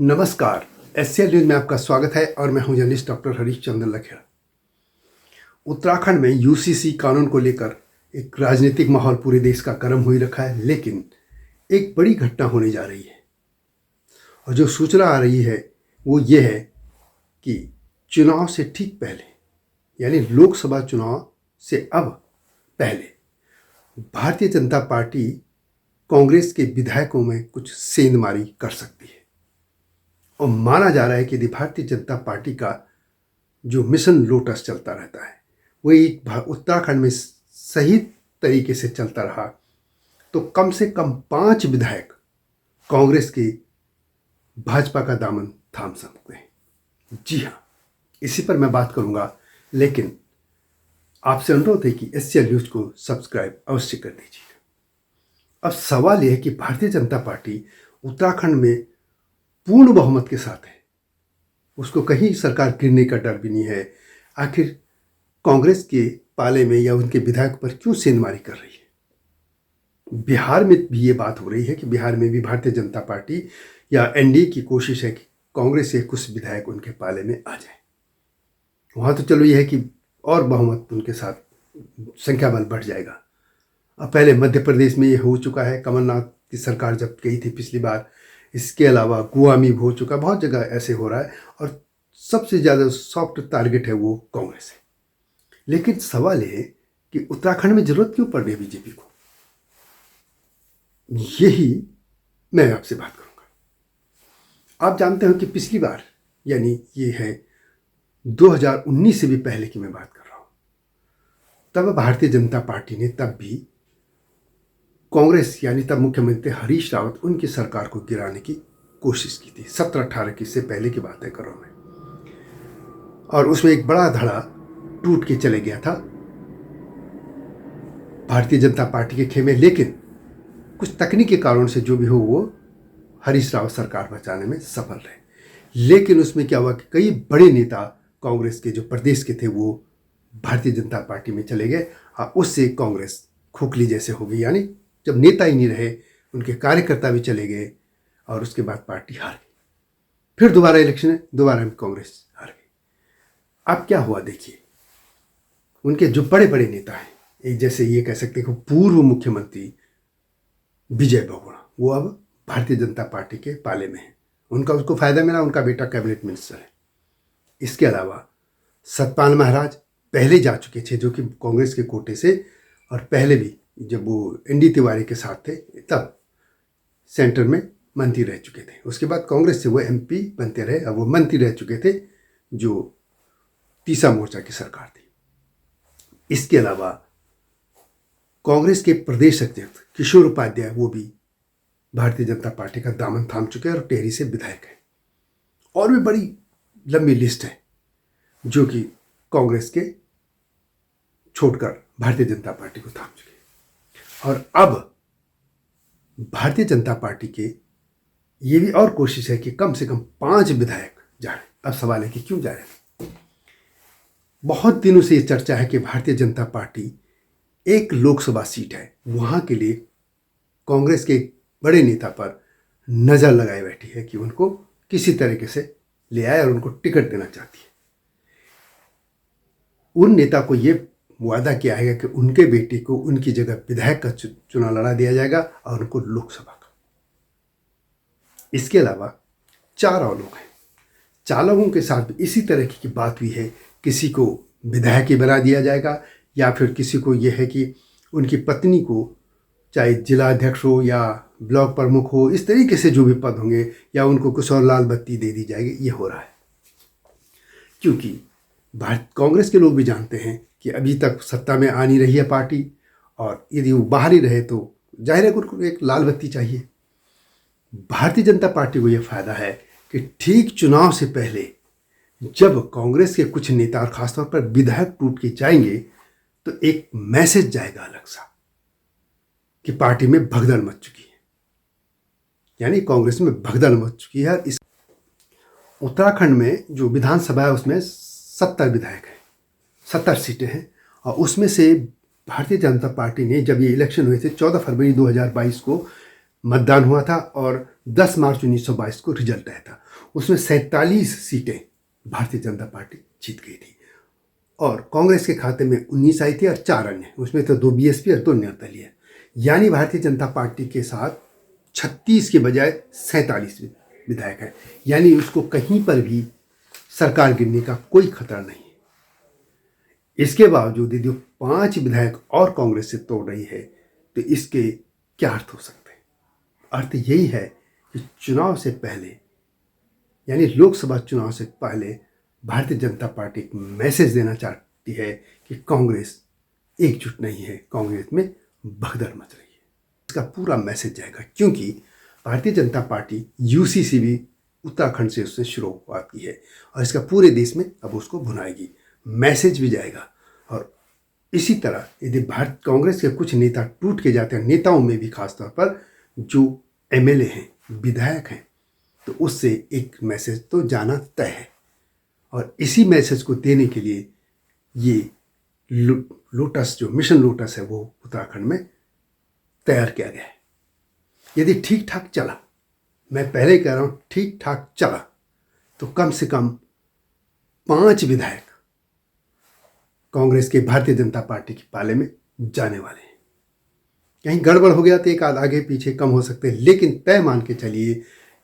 नमस्कार। SCL news में आपका स्वागत है और मैं हूं जर्नलिस्ट डॉक्टर हरीश चंद्र लखेड़ा। उत्तराखंड में यूसीसी कानून को लेकर एक राजनीतिक माहौल पूरे देश का गर्म हो ही रखा है, लेकिन एक बड़ी घटना होने जा रही है और जो सूचना आ रही है वो ये है कि चुनाव से ठीक पहले, यानी लोकसभा चुनाव से अब पहले, भारतीय जनता पार्टी कांग्रेस के विधायकों में कुछ सेंधमारी कर सकती है। और माना जा रहा है कि यदि भारतीय जनता पार्टी का जो मिशन लोटस चलता रहता है वो एक उत्तराखंड में सही तरीके से चलता रहा तो कम से कम 5 विधायक कांग्रेस के भाजपा का दामन थाम सकते हैं। जी हाँ, इसी पर मैं बात करूंगा, लेकिन आपसे अनुरोध है कि एससीएल न्यूज को सब्सक्राइब अवश्य कर दीजिएगा। अब सवाल यह है कि भारतीय जनता पार्टी उत्तराखंड में पूर्ण बहुमत के साथ है, उसको कहीं सरकार गिरने का डर भी नहीं है। आखिर कांग्रेस के पाले में या उनके विधायक पर क्यों सेंधमारी कर रही है? बिहार में भी ये बात हो रही है कि बिहार में भी भारतीय जनता पार्टी या एनडीए की कोशिश है कि कांग्रेस के कुछ विधायक उनके पाले में आ जाए। वहाँ तो चलो ये है कि और बहुमत उनके साथ संख्या बल बढ़ जाएगा। अब पहले मध्य प्रदेश में ये हो चुका है, कमलनाथ की सरकार जब गई थी पिछली बार। इसके अलावा गोवा में हो चुका, बहुत जगह ऐसे हो रहा है और सबसे ज़्यादा सॉफ्ट टारगेट है वो कांग्रेस है। लेकिन सवाल ये है कि उत्तराखंड में जरूरत क्यों पड़ रही है बीजेपी को? यही मैं आपसे बात करूंगा। आप जानते हो कि पिछली बार, यानी ये है 2019 से भी पहले की मैं बात कर रहा हूं, तब भारतीय जनता पार्टी ने तब भी कांग्रेस, यानी तब मुख्यमंत्री हरीश रावत, उनकी सरकार को गिराने की कोशिश की थी। 17-18 की से पहले की बातें कर रहा हूं मैं। और उसमें एक बड़ा धड़ा टूट के चले गया था भारतीय जनता पार्टी के खेमे, लेकिन कुछ तकनीकी कारणों से जो भी हो वो हरीश रावत सरकार बचाने में सफल रहे। लेकिन उसमें क्या हुआ कि कई बड़े नेता कांग्रेस के जो प्रदेश के थे वो भारतीय जनता पार्टी में चले गए और उससे कांग्रेस खोखली जैसे हो गई। यानी जब नेता ही नहीं रहे, उनके कार्यकर्ता भी चले गए और उसके बाद पार्टी हार गई। फिर दोबारा इलेक्शन है, दोबारा कांग्रेस हार गई। अब क्या हुआ देखिए, उनके जो बड़े बड़े नेता हैं, एक जैसे ये कह सकते हैं कि पूर्व मुख्यमंत्री विजय बहुगुणा, वो अब भारतीय जनता पार्टी के पाले में है। उसको फायदा मिला, उनका बेटा कैबिनेट मिनिस्टर है। इसके अलावा सतपाल महाराज पहले जा चुके थे, जो कि कांग्रेस के कोटे से, और पहले भी जब वो एनडी तिवारी के साथ थे तब सेंटर में मंत्री रह चुके थे। उसके बाद कांग्रेस से वो एमपी बनते रहे और वो मंत्री रह चुके थे जो तीसरा मोर्चा की सरकार थी। इसके अलावा कांग्रेस के प्रदेश अध्यक्ष किशोर उपाध्याय, वो भी भारतीय जनता पार्टी का दामन थाम चुके हैं और टेहरी से विधायक हैं। और भी बड़ी लंबी लिस्ट है जो कि कांग्रेस के छोड़कर भारतीय जनता पार्टी को थाम चुके हैं। और अब भारतीय जनता पार्टी के ये भी और कोशिश है कि कम से कम 5 विधायक जा रहे हैं। अब सवाल है कि क्यों जा रहे हैं? बहुत दिनों से ये चर्चा है कि भारतीय जनता पार्टी एक लोकसभा सीट है, वहां के लिए कांग्रेस के बड़े नेता पर नजर लगाए बैठी है कि उनको किसी तरीके से ले आए और उनको टिकट देना चाहती है। उन नेता को ये वादा किया है कि उनके बेटे को उनकी जगह विधायक का चुनाव लड़ा दिया जाएगा और उनको लोकसभा का। इसके अलावा 4 और लोग हैं। 4 लोगों के साथ भी इसी तरह की बात हुई है। किसी को विधायक ही बना दिया जाएगा या फिर किसी को यह है कि उनकी पत्नी को चाहे जिला अध्यक्ष हो या ब्लॉक प्रमुख हो, इस तरीके से जो भी पद होंगे, या उनको कुछ और लाल बत्ती दे दी जाएगी। ये हो रहा है क्योंकि कांग्रेस के लोग भी जानते हैं कि अभी तक सत्ता में आ नहीं रही है पार्टी, और यदि वो बाहर ही रहे तो जाहिर है उनको एक लाल बत्ती चाहिए। भारतीय जनता पार्टी को यह फायदा है कि ठीक चुनाव से पहले जब कांग्रेस के कुछ नेता और खासतौर पर विधायक टूट के जाएंगे तो एक मैसेज जाएगा अलग सा कि पार्टी में भगदड़ मच चुकी है, यानी कांग्रेस में भगदड़ मच चुकी है। इस उत्तराखंड में जो विधानसभा है उसमें 70 विधायक हैं, 70 सीटें हैं, और उसमें से भारतीय जनता पार्टी ने, जब ये इलेक्शन हुए थे 14 फरवरी 2022 को मतदान हुआ था और 10 मार्च 1922 को रिजल्ट आया था, उसमें 47 सीटें भारतीय जनता पार्टी जीत गई थी और कांग्रेस के खाते में 19 आई थी और 4 अन्य, उसमें तो 2 बीएसपी और 2 निर्दलीय। यानी भारतीय जनता पार्टी के साथ 36 के बजाय 47 विधायक हैं। यानी उसको कहीं पर भी सरकार गिरने का कोई खतरा नहीं है। इसके बावजूद यदि 5 विधायक और कांग्रेस से तोड़ रही है तो इसके क्या अर्थ हो सकते हैं? अर्थ यही है कि चुनाव से पहले, यानी लोकसभा चुनाव से पहले भारतीय जनता पार्टी एक मैसेज देना चाहती है कि कांग्रेस एकजुट नहीं है, कांग्रेस में भगदड़ मच रही है। इसका पूरा मैसेज जाएगा क्योंकि भारतीय जनता पार्टी यूसीसी भी उत्तराखंड से उसने शुरुआत की है और इसका पूरे देश में अब उसको भुनाएगी, मैसेज भी जाएगा। और इसी तरह यदि भारत कांग्रेस के कुछ नेता टूट के जाते हैं, नेताओं में भी खासतौर पर जो एमएलए हैं, विधायक हैं, तो उससे एक मैसेज तो जाना तय है। और इसी मैसेज को देने के लिए ये लोटस, जो मिशन लोटस है, वो उत्तराखंड में तैयार किया गया है। यदि ठीक ठाक चला, मैं पहले कह रहा हूँ ठीक ठाक चला, तो कम से कम 5 विधायक कांग्रेस के भारतीय जनता पार्टी के पाले में जाने वाले हैं। कहीं गड़बड़ हो गया तो एक आध आगे पीछे कम हो सकते हैं, लेकिन तय मान के चलिए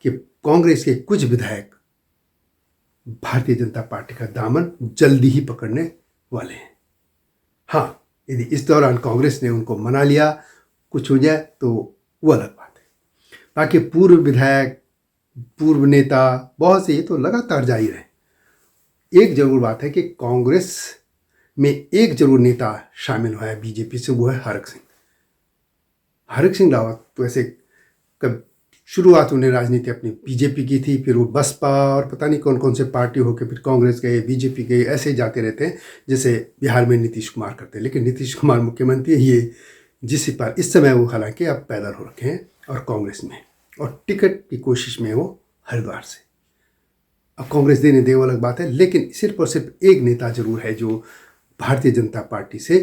कि कांग्रेस के कुछ विधायक भारतीय जनता पार्टी का दामन जल्दी ही पकड़ने वाले हैं। हाँ, यदि इस दौरान कांग्रेस ने उनको मना लिया, कुछ हो जाए, तो वो अलग बात है। बाकी पूर्व विधायक, पूर्व नेता बहुत से ये तो लगातार जारी रहे। एक जरूर बात है कि कांग्रेस में एक जरूर नेता शामिल हुआ है बीजेपी से, वो है हरक सिंह। हरक सिंह रावत तो ऐसे कब शुरुआत उन्हें राजनीति अपनी बीजेपी की थी, फिर वो बसपा और पता नहीं कौन कौन से पार्टी होकर फिर कांग्रेस गए, बीजेपी गए, ऐसे जाते रहते हैं जैसे बिहार में नीतीश कुमार करते हैं। लेकिन नीतीश कुमार मुख्यमंत्री ये जिस पर इस समय वो हालांकि अब पैदल हो रखे हैं और कांग्रेस में, और टिकट की कोशिश में वो हरिद्वार से। अब कांग्रेस देने दे वो अलग बात है, लेकिन सिर्फ और सिर्फ एक नेता जरूर है जो भारतीय जनता पार्टी से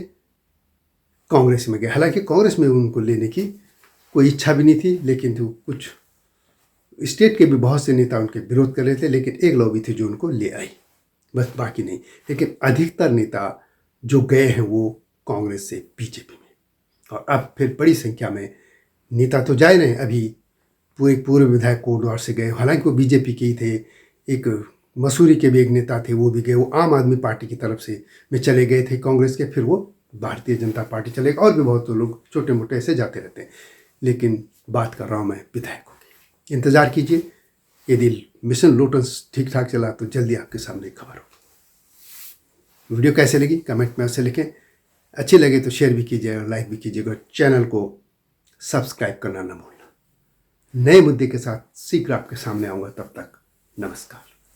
कांग्रेस में गए। हालांकि कांग्रेस में उनको लेने की कोई इच्छा भी नहीं थी, लेकिन जो कुछ स्टेट के भी बहुत से नेता उनके विरोध कर रहे थे, लेकिन एक लॉबी थी जो उनको ले आई, बस बाकी नहीं। लेकिन अधिकतर नेता जो गए हैं वो कांग्रेस से बीजेपी में, और अब फिर बड़ी संख्या में नेता तो जा रहे हैं। अभी पूर्व विधायक कोटद्वार से गए, हालांकि वो बीजेपी के ही थे। एक मसूरी के भी एक नेता थे, वो भी गए, वो आम आदमी पार्टी की तरफ से में चले गए थे कांग्रेस के, फिर वो भारतीय जनता पार्टी चले गए। और भी बहुत लोग छोटे मोटे ऐसे जाते रहते हैं, लेकिन बात कर रहा हूँ मैं विधायकों की। इंतज़ार कीजिए, यदि मिशन लोटस ठीक ठाक चला तो जल्दी आपके सामने खबर होगी। वीडियो कैसे लगी कमेंट में अवश्य लिखें, अच्छी लगे तो शेयर भी कीजिए और लाइक भी कीजिएगा। चैनल को सब्सक्राइब करना न भूलना। नए मुद्दे के साथ शीघ्र आपके सामने आऊँगा, तब तक नमस्कार।